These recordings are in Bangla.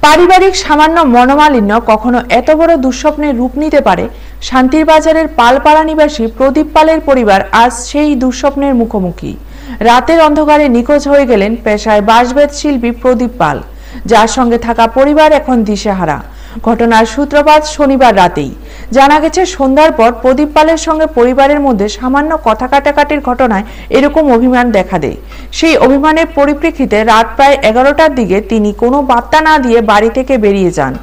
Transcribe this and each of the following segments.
পারিবারিক সামান্য মনোমালিন্য কখনো এত বড় দুঃস্বপ্নের রূপ নিতে পারে। শান্তির বাজারের পালপাড়া নিবাসী প্রদীপ পালের পরিবার আজ সেই দুঃস্বপ্নের মুখোমুখি। রাতের অন্ধকারে নিখোঁজ হয়ে গেলেন পেশায় বাঁশবেত শিল্পী প্রদীপ পাল, যার সঙ্গে থাকা পরিবার এখন দিশেহারা। ঘটনার সূত্রপাত শনিবার রাতেই। জানা গেছে, সন্ধ্যার পর প্রদীপ পালের সঙ্গে পরিবারের মধ্যে সামান্য কথা কাটাকাটির ঘটনায় এরকম অভিমান দেখা দেয়। সেই অভিমানের পরিপ্রেক্ষিতে রাত প্রায় 11টার দিকে তিনি কোনো বার্তা না দিয়ে বাড়ি থেকে বেরিয়ে যান।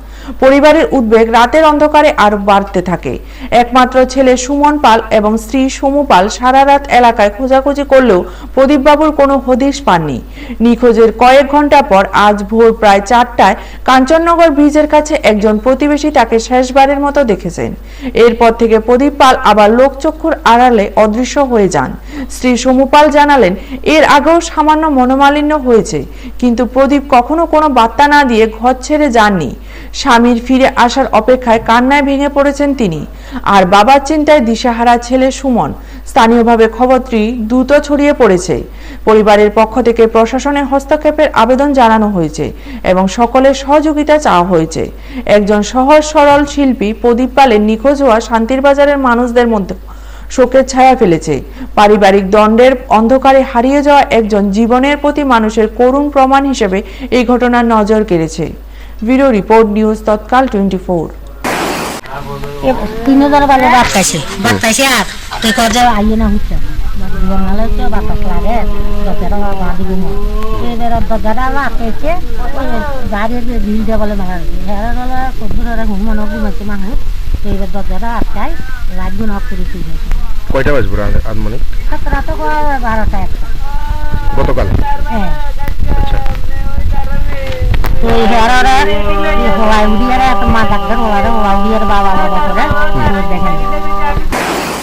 পরিবারের উদ্বেগ রাতের অন্ধকারে আরো বাড়তে থাকে। একমাত্র ছেলে সুমন পাল এবং স্ত্রী সমু পাল সারা রাত এলাকায় খোঁজাখুঁজি করলেও প্রদীপ বাবুর কোনো হদিশ পাননি। নিখোঁজের কয়েক ঘন্টা পর আজ ভোর প্রায় 4টায় কাঞ্চননগর ব্রিজের কাছে একজন প্রতিবেশী তাকে শেষবারের মতো দেখেছেন। এরপর থেকে প্রদীপ পাল আবার লোকচক্ষুর আড়ালে অদৃশ্য হয়ে যান। স্ত্রী সমু পাল জানালেন, এর আগেও সামান্য মনোমালিন্য হয়েছে, কিন্তু প্রদীপ কখনো কোনো বার্তা না দিয়ে ঘর ছেড়ে যাননি। স্বামীর ফিরে আসার অপেক্ষায় কান্নায় ভেঙে পড়েছেন তিনি। আর বাবার চিন্তায় দিশেহারা ছেলে সুমন। স্থানীয়ভাবে খবরটি দ্রুত ছড়িয়ে পড়েছে। পরিবারের পক্ষ থেকে প্রশাসনের হস্তক্ষেপের আবেদন জানানো হয়েছে এবং সকলের সহযোগিতা চাওয়া হয়েছে। একজন সহজ সরল শিল্পী প্রদীপ পালের নিখোঁজ হওয়া শান্তির বাজারের মানুষদের মধ্যে শোকের ছায়া ফেলেছে। পারিবারিক দ্বন্দ্বের অন্ধকারে হারিয়ে যাওয়া একজন জীবনের প্রতি মানুষের করুণ প্রমাণ হিসেবে এই ঘটনার নজর কেড়েছে। ভিডিও রিপোর্ট, নিউজ তৎকাল 24। তিনজন বালে বাতাইছে আর তুই কজে আইয়ে না হচ্ছে নালে তো বাতাস লাগে দরজাটা বাঁধিবি না এবার দরজাটা লাগাইছে ওই গাড়ির ভিড়টা বলে মারা হেরা বলে কদ্দুরে ঘুমন ঘুমাইছে মানুষ তো এবার দরজাটা আটকায় লাগবে না করে তুই কয়টা বাজবে আনুমানিক? রাত 12টা 1টা গতকাল। হ্যাঁ আচ্ছা, তো হেরারে হলাই উড়িয়ে মা ডাক্তার হলাই উড়িয়ে বাবা বাবা করে দেখেন